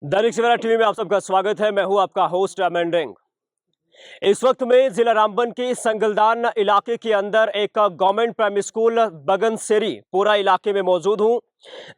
Dainik Savera TV में आप सबका स्वागत है। मैं हूं आपका होस्ट अमेंडिंग। इस वक्त में जिला रामबन के संगलदान इलाके के अंदर एक गवर्नमेंट प्राइमरी स्कूल बगनसेरी पूरा इलाके में मौजूद हूं,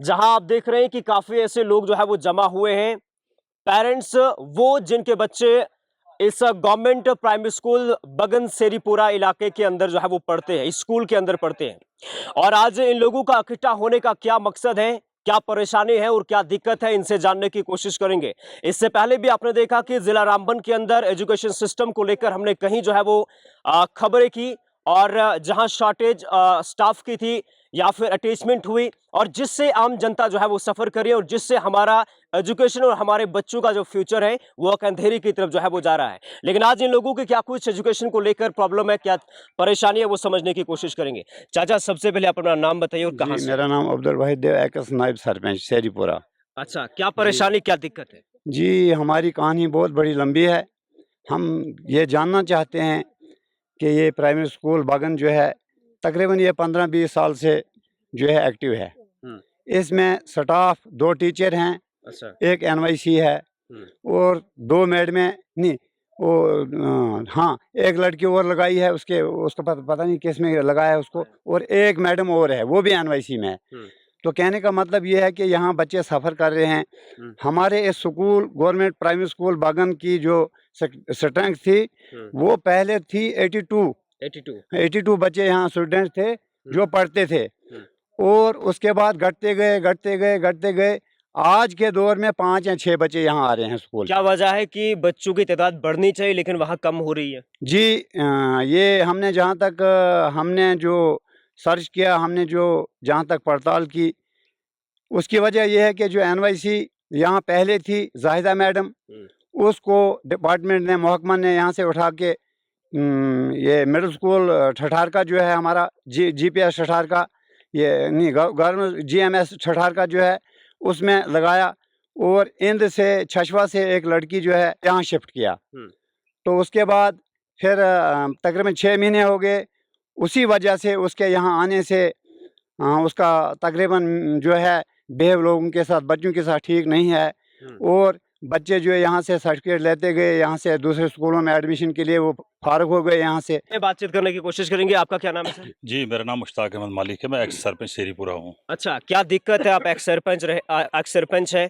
जहां आप देख रहे हैं कि काफी ऐसे लोग जो है वो जमा हुए हैं। पेरेंट्स वो जिनके बच्चे इस गवर्नमेंट प्राइमरी स्कूल बगनसेरीपुरा इलाके के अंदर जो है वो पढ़ते हैं, इस स्कूल के अंदर पढ़ते हैं। और आज इन लोगों का इकट्ठा होने का क्या मकसद है, क्या परेशानी है और क्या दिक्कत है, इनसे जानने की कोशिश करेंगे। इससे पहले भी आपने देखा कि जिला रामबन के अंदर एजुकेशन सिस्टम को लेकर हमने कहीं जो है वो खबरें की, और जहां शॉर्टेज स्टाफ की थी या फिर अटैचमेंट हुई, और जिससे आम जनता जो है वो सफर करी, और जिससे हमारा एजुकेशन और हमारे बच्चों का जो फ्यूचर है वो एक अंधेरी की तरफ जो है वो जा रहा है। लेकिन आज इन लोगों के क्या कुछ एजुकेशन को लेकर प्रॉब्लम है, क्या परेशानी है, वो समझने की कोशिश करेंगे। चाचा, सबसे पहले आप अपना नाम बताइए और कहाँ जी, से? मेरा नाम अब्दुल वाहिद है, एक्स नायब सरपंच शेरीपुरा। अच्छा, क्या परेशानी, क्या दिक्कत है? जी, हमारी कहानी बहुत बड़ी लंबी है। हम ये जानना चाहते हैं कि ये प्राइमरी स्कूल बागन जो है, तकरीबन ये 15-20 साल से जो है एक्टिव है। हम्म। इसमें स्टाफ 2 टीचर हैं, अच्छा। 1 एनवाईसी है और 2 मैडमें नहीं, वो हाँ, 1 लड़की और लगाई है, उसका पता नहीं किस में लगाया है उसको, और 1 मैडम और है, वो भी एनवाईसी में है। तो कहने का मतलब ये है कि यहाँ बच्चे सफ़र कर रहे हैं। हमारे इस स्कूल गवर्नमेंट प्राइमरी स्कूल बागन की जो स्ट्रेंथ थी, वो पहले थी 82 बच्चे यहाँ स्टूडेंट्स थे जो पढ़ते थे, और उसके बाद घटते गए आज के दौर में 5 या 6 बच्चे यहाँ आ रहे हैं स्कूल। क्या वजह है कि बच्चों की तादाद बढ़नी चाहिए लेकिन वहाँ कम हो रही है? जी, ये हमने जहाँ तक हमने जो सर्च किया, हमने जो जहाँ तक पड़ताल की, उसकी वजह यह है कि जो एनवाईसी यहाँ पहले थी जाहिदा मैडम, उसको डिपार्टमेंट ने, महकमा ने यहाँ से उठा के ये मिडिल स्कूल ठठार का जो है हमारा जीपीएस ठठार का, ये नहीं गवर्नमेंट जीएमएस ठठार का जो है उसमें लगाया, और इंद से छछवा से एक लड़की जो है यहाँ शिफ्ट किया। तो उसके बाद फिर तकरीबन 6 महीने हो गए। उसी वजह से उसके यहाँ आने से उसका तकरीबन जो है बिहेव लोगों के साथ, बच्चों के साथ ठीक नहीं है, और बच्चे जो है यहाँ से सर्टिफिकेट लेते गए, यहाँ से दूसरे स्कूलों में एडमिशन के लिए वो फारग हो गए यहाँ से। बातचीत करने की कोशिश करेंगे। आपका क्या नाम है सर? जी, मेरा नाम मुश्ताक अहमद मालिक है, मैं एक्स सरपंच शेरीपुरा हूँ। अच्छा, क्या दिक्कत है? आप एक्स सरपंच है,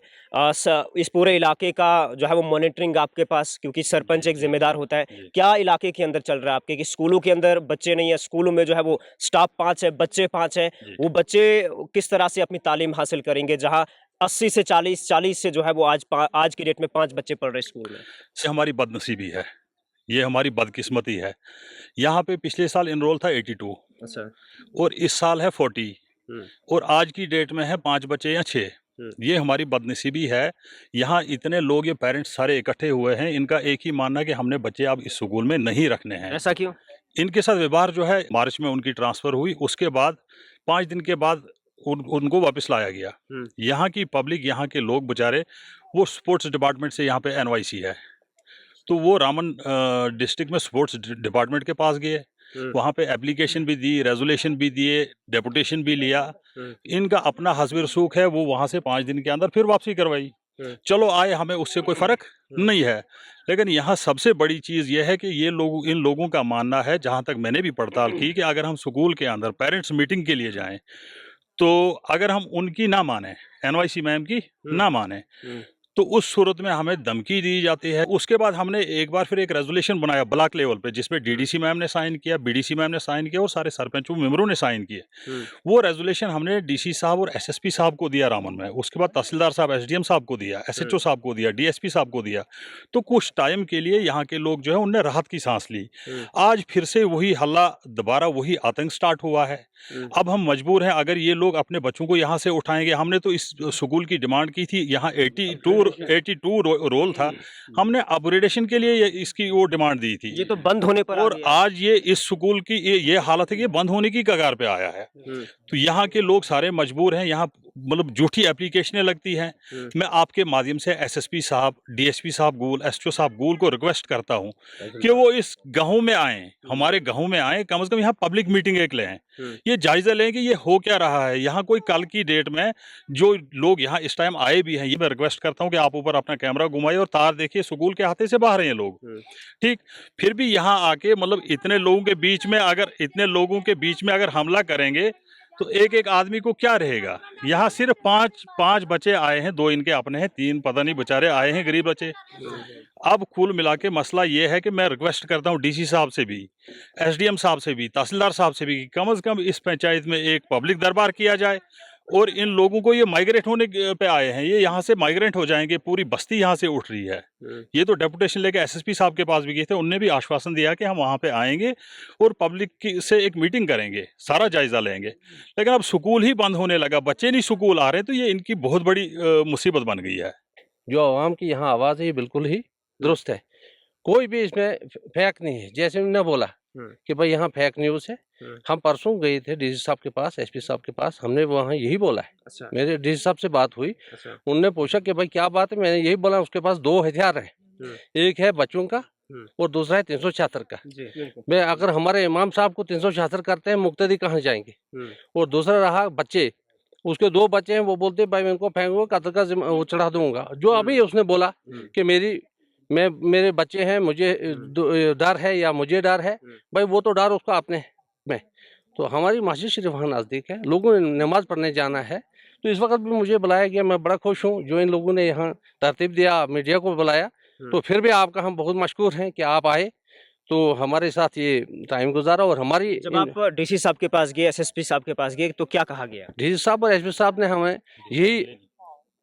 इस पूरे इलाके का जो है वो मॉनिटरिंग आपके पास, क्योंकि सरपंच एक जिम्मेदार होता है। क्या इलाके के अंदर चल रहा है आपके कि स्कूलों के अंदर बच्चे नहीं है, स्कूलों में जो है वो स्टाफ 5 है, बच्चे 5 है, वो बच्चे किस तरह से अपनी तालीम हासिल करेंगे जहाँ 80 से 40 से जो है वो आज की डेट में 5 बच्चे पढ़ रहे स्कूल में? से हमारी बदनसीबी है, ये हमारी बदकिस्मती है। यहाँ पे पिछले साल इनरोल था 82। अच्छा। और इस साल है 40, और आज की डेट में है 5 बच्चे या 6। ये हमारी बदनसीबी है। यहाँ इतने लोग, ये पेरेंट्स सारे इकट्ठे हुए हैं, इनका एक ही मानना है कि हमने बच्चे अब इस स्कूल में नहीं रखने हैं। ऐसा क्यों? इनके साथ व्यवहार जो है, मार्च में उनकी ट्रांसफ़र हुई, उसके बाद 5 दिन के बाद उनको वापस लाया गया। यहाँ की पब्लिक, यहाँ के लोग बेचारे, वो स्पोर्ट्स डिपार्टमेंट से यहाँ पे एनवाईसी है, तो वो रामन डिस्ट्रिक्ट में स्पोर्ट्स डिपार्टमेंट के पास गए, वहाँ पे एप्लीकेशन भी दी, रेजोल्यूशन भी दिए, डेपुटेशन भी लिया। इनका अपना हस्ब रसूख है, वो वहाँ से 5 दिन के अंदर फिर वापसी करवाई। चलो आए, हमें उससे कोई फ़र्क नहीं है। लेकिन यहाँ सबसे बड़ी चीज़ ये है कि इन लोगों का मानना है, जहाँ तक मैंने भी पड़ताल की, कि अगर हम स्कूल के अंदर पेरेंट्स मीटिंग के लिए जाएं, तो अगर हम उनकी ना माने, एनवाईसी मैम की ना माने, तो उस सूरत में हमें धमकी दी जाती है। उसके बाद हमने एक बार फिर एक रेजोल्यूशन बनाया ब्लॉक लेवल पे, जिसमें डीडीसी मैम ने साइन किया, बीडीसी मैम ने साइन किया, और सारे सरपंचों मेंबरों ने साइन किए। वो रेजोल्यूशन हमने डीसी साहब और एसएसपी साहब को दिया रामन में, उसके बाद तहसीलदार साहब, एसडीएम साहब को दिया, एसएचओ साहब को दिया, डीएसपी साहब को दिया। तो कुछ टाइम के लिए यहाँ के लोग जो है उनने राहत की सांस ली। आज फिर से वही हल्ला, दोबारा वही आतंक स्टार्ट हुआ है। अब हम मजबूर हैं, अगर ये लोग अपने बच्चों को यहाँ से उठाएंगे, हमने तो इस स्कूल की डिमांड की थी, यहाँ 82 रोल था, हमने अपग्रेडेशन के लिए इसकी वो डिमांड दी थी। ये तो बंद होने पर और आज ये इस स्कूल की ये हालत है कि बंद होने की कगार पे आया है। तो यहाँ के लोग सारे मजबूर हैं। यहाँ मतलब झूठी एप्लीकेशनें लगती हैं। मैं आपके माध्यम से एसएसपी साहब, डीएसपी साहब गूल, एसटीओ साहब गूल को रिक्वेस्ट करता हूं कि वो इस गांव में आएँ, हमारे गांव में आएँ, कम से कम यहाँ पब्लिक मीटिंग एक लें, ये जायजा लें कि ये हो क्या रहा है यहाँ। कोई कल की डेट में जो लोग यहाँ इस टाइम आए भी हैं, ये मैं रिक्वेस्ट करता हूँ कि आप ऊपर अपना कैमरा घुमाइए और तार देखिए, स्कूल के हाथे से बाहर हैं ये लोग, ठीक। फिर भी यहाँ आके मतलब इतने लोगों के बीच में अगर हमला करेंगे तो एक एक आदमी को क्या रहेगा। यहाँ सिर्फ पांच बच्चे आए हैं, 2 इनके अपने हैं, 3 पता नहीं बेचारे आए हैं गरीब बच्चे। अब कुल मिला के मसला ये है कि मैं रिक्वेस्ट करता हूँ डीसी साहब से भी, एसडीएम साहब से भी, तहसीलदार साहब से भी, कम से कम इस पंचायत में एक पब्लिक दरबार किया जाए। और इन लोगों को, ये माइग्रेट होने पे आए हैं, ये यहाँ से माइग्रेंट हो जाएंगे, पूरी बस्ती यहाँ से उठ रही है। ये तो डेपुटेशन लेके एसएसपी साहब के पास भी गए थे, उनने भी आश्वासन दिया कि हम वहाँ पे आएंगे और पब्लिक से एक मीटिंग करेंगे, सारा जायजा लेंगे। लेकिन अब स्कूल ही बंद होने लगा, बच्चे नहीं स्कूल आ रहे, तो ये इनकी बहुत बड़ी मुसीबत बन गई है। जो आवाम की यहाँ आवाज़ है ये बिल्कुल ही दुरुस्त है, कोई भी इसमें फेक नहीं है। जैसे उन्होंने बोला कि भाई यहाँ फेक न्यूज़ है, हम परसों गए थे डीसी साहब के पास, एसपी साहब के पास, हमने वहाँ यही बोला है। अच्छा। मेरे डीसी साहब से बात हुई, उनने पूछा कि भाई क्या बात है, मैंने यही बोला उसके पास 2 हथियार है, एक है बच्चों का और दूसरा है 376 का। मैं अगर हमारे इमाम साहब को 376 करते हैं, मुक्तदी कहाँ जाएंगे। और दूसरा रहा बच्चे, उसके 2 बच्चे हैं, वो बोलते भाई मैं इनको फेंकूंगा, कत्ल का वो चढ़ा दूंगा। जो अभी उसने बोला कि मेरे बच्चे हैं, मुझे डर है या मुझे डर है, भाई वो तो डर उसका अपने में। तो हमारी मस्जिद शरीफ वहाँ नज़दीक है, लोगों ने नमाज पढ़ने जाना है, तो इस वक्त भी मुझे बुलाया गया। मैं बड़ा खुश हूँ जो इन लोगों ने यहाँ तरतीब दिया, मीडिया को बुलाया। तो फिर भी आपका हम बहुत मशकूर हैं कि आप आए, तो हमारे साथ ये टाइम गुजारा। और हमारी जब आप डीसी साहब के पास गए, एसएसपी साहब के पास गए, तो क्या कहा गया? डीसी साहब और एसपी साहब ने हमें यही,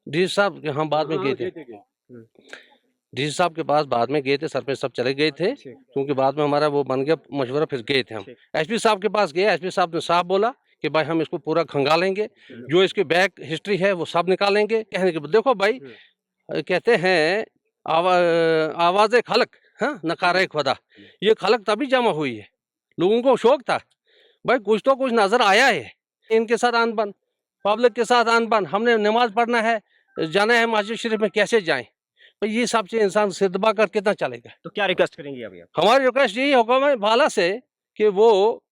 डीसी साहब के हम बाद में गए थे, डीसी साहब के पास बाद में गए थे, सरपंच साहब चले गए थे, क्योंकि बाद में हमारा वो बन गया मशवरा, फिर गए थे हम। एसपी साहब के पास गए, एसपी साहब ने साफ बोला कि भाई हम इसको पूरा खंगालेंगे, जो इसकी बैक हिस्ट्री है वो सब निकालेंगे। कहने के देखो भाई, कहते हैं आवाज़ खलक, हाँ, नकारे खुदा, ये खलक तभी जमा हुई है, लोगों को शौक था भाई कुछ तो कुछ नजर आया है। इनके साथ अनबन, पब्लिक के साथ अनबन, हमने नमाज पढ़ना है, जाना है मस्जिद शरीफ में, कैसे जाएं भाई, ये सब चीज इंसान सिर दबा कर कितना चलेगा। तो क्या रिक्वेस्ट करेंगे अभी आप? हमारी रिक्वेस्ट यही हुक्म है वाला से कि वो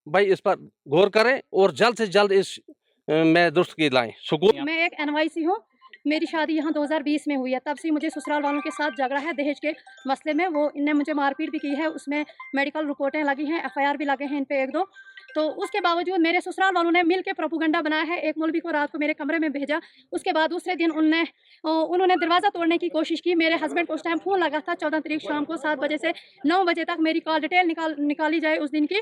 भाई इस पर गौर करें और जल्द से जल्द इस में दुरुस्त की लाएं। सुकून। मैं एक एनवाईसी हूँ, मेरी शादी यहाँ 2020 में हुई है, तब से मुझे ससुराल वालों के साथ झगड़ा है दहेज के मसले में। वो इनने मुझे मारपीट भी की है, उसमें मेडिकल रिपोर्टें लगी हैं, एफआईआर भी लगे हैं इन पे 1-2। तो उसके बावजूद मेरे ससुराल वालों ने मिल के प्रोपोगंडा बनाया है। एक मौलवी को रात को मेरे कमरे में भेजा, उसके बाद दूसरे दिन उन्होंने दरवाज़ा तोड़ने की कोशिश की। मेरे हस्बैंड को उस टाइम फ़ोन लगा था, 14 तारीख शाम को 7 बजे से 9 बजे तक मेरी कॉल डिटेल निकाली जाए उस दिन की,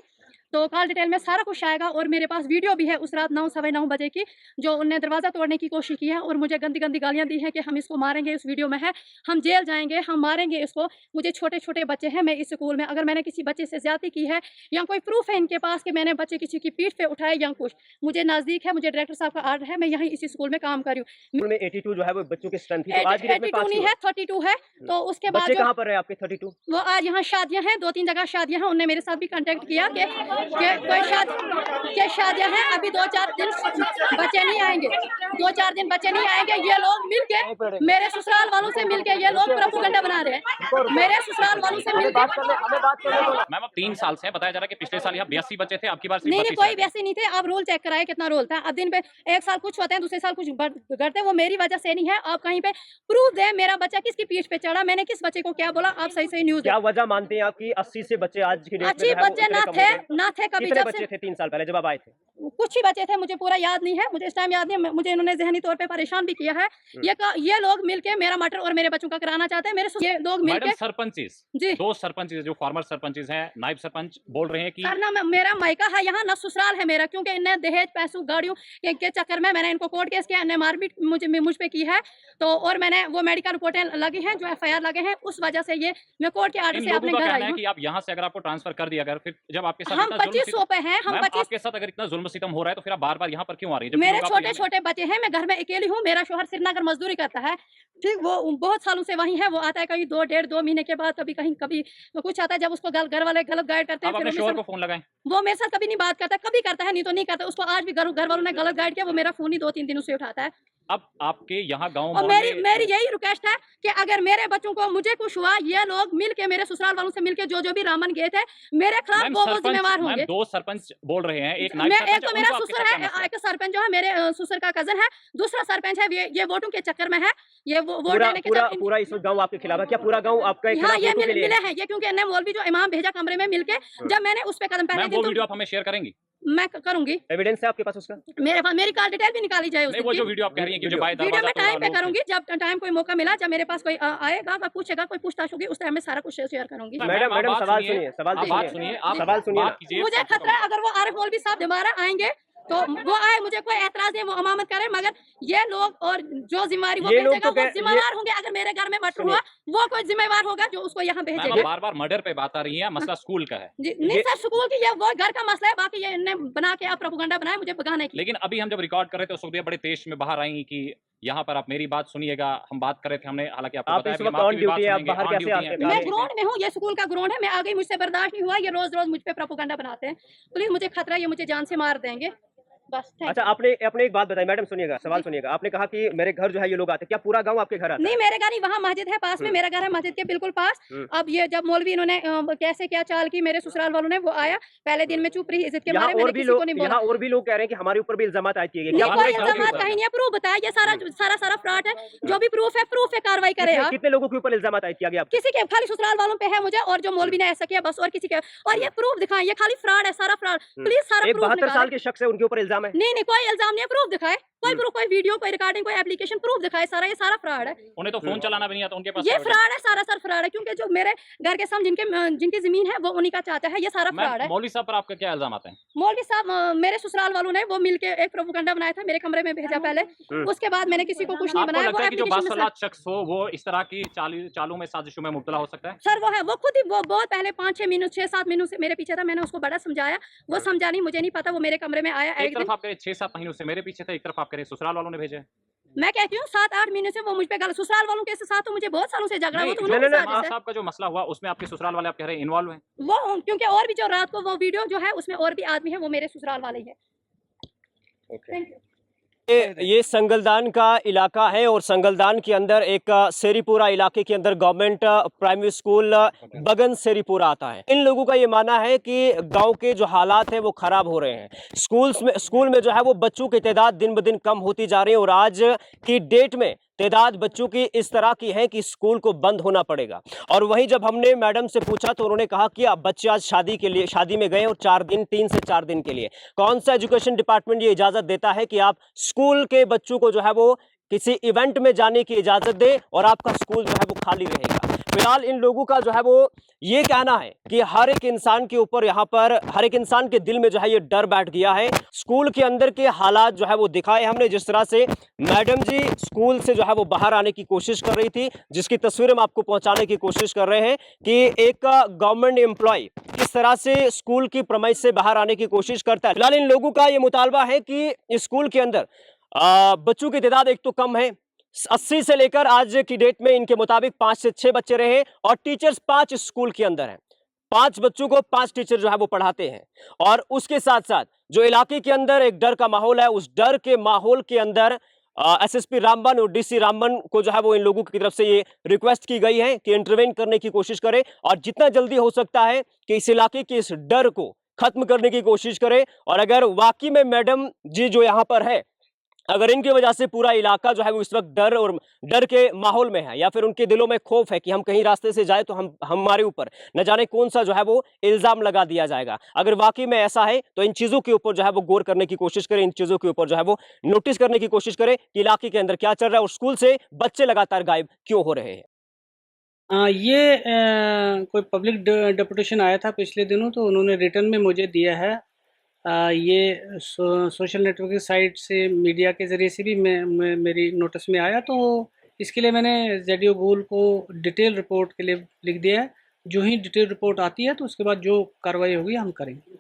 तो कॉल डिटेल में सारा कुछ आएगा। और मेरे पास वीडियो भी है उस रात 9 सवा 9 बजे की, जो उनने दरवाज़ा तोड़ने की कोशिश की है और मुझे गंदी गंदी गालियाँ दी हैं कि हम इसको मारेंगे, इस वीडियो में है, हम जेल जाएंगे, हम मारेंगे इसको। मुझे छोटे छोटे बच्चे हैं, मैं इस स्कूल में अगर मैंने किसी बच्चे से ज्यादती की है या कोई प्रूफ है इनके पास कि मैंने बच्चे किसी की पीठ पे उठाए या कुछ, मुझे नज़दीक है, मुझे डायरेक्टर साहब का आर्डर है, मैं यहीं इसी स्कूल में काम कर रही हूँ। स्कूल में 82 जो है वो बच्चों की स्ट्रेंथ थी, तो आज की डेट में 82 नहीं है, 32 है। तो उसके बाद बच्चे कहाँ पर है आपके 32? वो आज यहाँ शादियां हैं, 2-3 जगह शादियां हैं। उनने मेरे साथ भी कांटेक्ट किया कि कोई शादियां हैं, अभी 2-4 दिन बच्चे नहीं आएंगे, 2-4 दिन बच्चे नहीं आएंगे। ये लोग मिलके मेरे ससुराल वालों से मिलके ये लोग प्रोपेगेंडा बना रहे हैं, मेरे ससुराल वालों से मिलके। मैम अब 3 साल से बताया जा रहा है कि पिछले साल यहाँ 82 बच्चे थे, आपकी बार नहीं, कोई वैसे नहीं थे। आप रोल चेक कराए कितना रोल था। अब दिन पे एक साल कुछ होते हैं, दूसरे साल कुछ करते हैं, वो मेरी वजह से नहीं है। आप कहीं पे प्रूफ दें मेरा बच्चा किसकी पीठ पे चढ़ा, मैंने किस बच्चे को क्या बोला, आप सही न्यूज। क्या वजह मानते हैं आपकी 80 से बच्चे आज की डेट में अच्छी बच्चे ना थे कभी। कितने बच्चे थे 3 साल पहले जब आप आए थे? कुछ ही बच्चे थे, मुझे पूरा याद नहीं है, मुझे इस टाइम याद नहीं है। मुझे इन्होंने जहनी तौर पे परेशान भी किया है। ये लोग मिलके मेरा मर्डर और मेरे बच्चों का कराना चाहते हैं। ये लोग मिलके सरपंचेस जी, 2 सरपंचेस जो फॉर्मर सरपंचेस हैं, नायब सरपंच बोल रहे हैं कि सर ना मेरा मायका है यहाँ, ना ससुराल है मेरा, क्योंकि इन्हें दहेज पैसों गाड़ियों के चक्कर में मैंने इनको कोर्ट केस किया, इन्हें मारपीट मुझ पे की है। तो और मैंने वो मेडिकल रिपोर्टें लगी हैं, जो एफआईआर लगे हैं, उस वजह से ये मैं कोर्ट के आर्डर से अपने घर आई हूँ कि आप यहाँ से अगर आपको ट्रांसफर कर दिया, अगर फिर जब आपके साथ हम 2500 पे हैं, हम 25 आपके साथ अगर इतना जुल्म सितम हो रहा है तो फिर आप बार-बार यहाँ पर क्यों आ रही हैं? मेरे छोटे छोटे बच्चे हैं, मैं घर में अकेली हूँ, मेरा शोहर श्रीनगर मजदूरी करता है, ठीक, वो बहुत सालों से वहीं है। वो आता है कहीं 2 महीने के बाद, कभी कुछ आता है, जब उसको घर वाले गलत गाइड करते हैं। अपने शोहर को फोन लगाएं, वो मेरे साथ कभी नहीं बात करता, कभी करता है, नहीं तो नहीं करता। उसको आज भी घर वालों ने गलत गाइड किया, वो मेरा फोन ही 2-3 दिन से उठाता है। अब आपके यहाँ गाँव और मेरी यही रिक्वेस्ट है कि अगर मेरे बच्चों को मुझे कुछ हुआ, ये लोग मिलके मेरे ससुराल वालों से मिलके जो भी रामन गए थे मेरे खिलाफ वो जिम्मेवार होंगे। दो सरपंच बोल रहे हैं, एक नायब मैं एक तो मेरा उनको आपके ससुर साथ क्या है, मसला एक सरपंच जो है मेरे ससुर का कजन है, दूसरा सरपंच है ये वोटों के चक्कर में है, ये वोट पूरा देने के पूरा चक्कर। पूरा इस वक्त गांव आपके खिलाफ है क्या? पूरा गांव आपके हाँ खिलाफ ये वोटों के लिए मिले है? हैं ये, क्योंकि इन्हें मौलवी जो इमाम भेजा कमरे में मिलके, जब मैंने उस पे कदम पहले मैम वो वीडियो आप हमें शेयर करेंगी? मैं करूंगी, एविडेंस है आपके पास उसका? मेरे पास मेरी कॉल डिटेल भी निकाली जाए नहीं, वो जो वीडियो आप कह रही हैं कि जो बाय वीडियो दरवाजा में तोड़ा टाइम पे लोग थे। करूंगी, जब टाइम कोई मौका मिला, जब मेरे पास कोई आएगा, कोई पूछेगा, कोई पूछताछ होगी, उस टाइम में सारा कुछ शेयर करूंगी। मैडम मैडम सवाल सुनिए, सवाल आप बात सुनिए, आप सवाल सुनिए बात ना। कीजिए। मुझे खतरा है अगर वो आरिफ मौलवी साहब दोबारा आएंगे तो वो आए, मुझे कोई एतराज नहीं, वो अमामत करे, मगर ये लोग और जो जिम्मेदारी वो ये लोग भेजेगा तो वो जिम्मेदार होंगे। अगर मेरे घर में मर्डर हुआ वो कोई जिम्मेदार होगा जो उसको यहाँ मैम भेजेगा। आप बार-बार मर्डर पे बात आ रही है, मसला स्कूल का है। जी नहीं सर, स्कूल की ये वो घर का मसला है, बाकी ये इन्होंने बना के प्रोपेगेंडा बनाया मुझे भगाने की। लेकिन अभी हम जब रिकॉर्ड कर रहे थे उस वक्त ये बड़े तेज में बाहर आई कि यहाँ पर आप मेरी बात सुनिएगा, हम बात कर रहे थे, हमने हालांकि आपको आप बताया इस कि वक्त हम आपकी ऑन भी बात ड्यूटी है, आप सुनेंगे, बाहर ऑन कैसे ड्यूटी आते हैं। हैं? मैं ग्राउंड में हूँ, ये स्कूल का ग्राउंड है, मैं आ गई, मुझसे बर्दाश्त नहीं हुआ, ये रोज रोज मुझ पे प्रोपेगेंडा बनाते हैं। प्लीज मुझे खतरा है, ये मुझे जान से मार देंगे बस। अच्छा आपने अपने एक बात बताई मैडम, सुनिएगा सवाल सुनिएगा। आपने कहा कि मेरे घर जो है ये लोग आते हैं, क्या पूरा गांव आपके घर आता है? नहीं मेरे घर नहीं, वहाँ मस्जिद है पास में, मेरा घर है मस्जिद के बिल्कुल पास। अब ये जब मौलवी इन्होंने कैसे क्या चाल की, मेरे ससुराल वालों ने, वो आया पहले दिन में चुप रही, इज्जत के यहाँ बारे में और भी किसी को नहीं लोग बोला। और भी लोग कह रहे हैं कि हमारे ऊपर भी इल्जाम आयद किए गए। नहीं क्या कोई आपके घर के इल्जाम ऊपर? कहीं नहीं है, प्रूफ बताया, ये सारा फ्रॉड है, जो भी प्रूफ है कार्रवाई करे आप। कितने लोगों के ऊपर इल्जाम आयद किया गया? किसी के खाली ससुराल वालों पे है मुझे, और जो मौलवी ने ऐसा किया बस, और किसी के, और ये प्रूफ दिखाएं, ये खाली फ्रॉड है, सारा फ्रॉड। प्लीज सारा एक प्रूफ 72 साल के शख्स है, उनके ऊपर इल्जाम है? नहीं कोई इल्जाम नहीं है, प्रूफ दिखाए, कोई प्रूफ, कोई वीडियो, कोई रिकॉर्डिंग, कोई एप्लीकेशन, प्रूफ दिखाए, सारा ये सारा फ्रॉड है। उन्हें तो फोन चलाना भी नहीं आता, उनके पास ये फ्रॉड है, सारा सर फ्रॉड है, क्योंकि जो मेरे घर के सामने जिनकी जमीन है वो उन्हीं का चाचा है, ये सारा फ्रॉड है। मौलवी साहब पर आपका क्या इल्जाम आते हैं? मौलवी साहब मेरे ससुराल वालों ने वो मिलके एक प्रोपेगेंडा बनाया था, मेरे कमरे में भेजा पहले, उसके बाद मैंने किसी को कुछ नहीं आपको बनाया। लगता वो है कि जो application में बासलात शख्स हो वो इस तरह की चालों में, साजिशों में मुब्तला हो सकता है? सर वो है, वो खुद ही वो बहुत पहले 5-6 महीनों 6-7 महीनों से मेरे पीछे था, मैंने उसको बड़ा समझाया, वो समझा नहीं, मुझे नहीं पता, वो मेरे कमरे में आया एक एक दिन। तरफ आप कह रहे 6-7 महीनों से मेरे पीछे थे, एक तरफ आप कह रहे ससुराल वालों ने भेजे। मैं कहती हूँ 7-8 महीने से वो मुझ पे गलत, ससुराल वालों के साथ तो मुझे बहुत सालों से झगड़ा हुआ, तो उन्होंने साजिश है। साहब का जो मसला हुआ उसमें आपके ससुराल वाले आप कह रहे हैं इन्वॉल्व हैं? वो क्योंकि और भी जो रात को वो वीडियो जो है उसमें और भी आदमी है, वो मेरे ससुराल वाले ही है। Thank you. ये संगलदान का इलाका है और संगलदान के अंदर एक सेरीपुरा इलाके के अंदर गवर्नमेंट प्राइमरी स्कूल बगन सेरीपुरा आता है। इन लोगों का ये मानना है कि गांव के जो हालात हैं वो खराब हो रहे हैं। स्कूल में जो है वो बच्चों की तादाद दिन ब दिन कम होती जा रही है और आज की डेट में तादाद बच्चों की इस तरह की है कि स्कूल को बंद होना पड़ेगा। और वहीं जब हमने मैडम से पूछा तो उन्होंने कहा कि अब बच्चे आज शादी में गए और 3 से 4 दिन के लिए कौन सा एजुकेशन डिपार्टमेंट ये इजाजत देता है कि आप स्कूल के बच्चों को जो है वो किसी इवेंट में जाने की इजाजत दे और आपका स्कूल जो है वो खाली रहेगा। फिलहाल इन लोगों का जो है वो ये कहना है कि हर एक इंसान के ऊपर यहाँ पर हर एक इंसान के दिल में जो है ये डर बैठ गया है। स्कूल के अंदर के हालात जो है वो दिखाए हमने, जिस तरह से मैडम जी स्कूल से जो है वो बाहर आने की कोशिश कर रही थी, जिसकी तस्वीर हम आपको पहुंचाने की कोशिश कर रहे हैं कि एक गवर्नमेंट एम्प्लॉय किस तरह से स्कूल की प्रमाइश से बाहर आने की कोशिश करता है। फिलहाल इन लोगों का ये मुतालबा है कि स्कूल के अंदर बच्चों की तादाद एक तो कम है, 80 से लेकर आज की डेट में इनके मुताबिक 5 से 6 बच्चे रहे और टीचर्स 5 स्कूल के अंदर हैं। 5 बच्चों को 5 टीचर जो है वो पढ़ाते हैं और उसके साथ साथ जो इलाके के अंदर एक डर का माहौल है, उस डर के माहौल के अंदर एसएसपी रामबन और डीसी रामबन को जो है वो इन लोगों की तरफ से ये रिक्वेस्ट की गई है कि इंटरवेन करने की कोशिश करें और जितना जल्दी हो सकता है कि इस इलाके के इस डर को खत्म करने की कोशिश करें। और अगर वाकई में मैडम जी जो यहाँ पर है, अगर इनकी वजह से पूरा इलाका जो है वो इस वक्त डर के माहौल में है या फिर उनके दिलों में खौफ है कि हम कहीं रास्ते से जाए तो हमारे ऊपर न जाने कौन सा जो है वो इल्जाम लगा दिया जाएगा, अगर वाकई में ऐसा है तो इन चीजों के ऊपर जो है वो गौर करने की कोशिश करें, इन चीजों के ऊपर जो है वो नोटिस करने की कोशिश करें कि इलाके के अंदर क्या चल रहा है और स्कूल से बच्चे लगातार गायब क्यों हो रहे हैं। ये कोई पब्लिक डेपुटेशन आया था पिछले दिनों, तो उन्होंने रिटर्न में मुझे दिया है। ये सोशल नेटवर्किंग साइट से मीडिया के ज़रिए से भी मेरी नोटिस में आया, तो इसके लिए मैंने ZDO गूल को डिटेल रिपोर्ट के लिए लिख दिया है। जो ही डिटेल रिपोर्ट आती है तो उसके बाद जो कार्रवाई होगी हम करेंगे।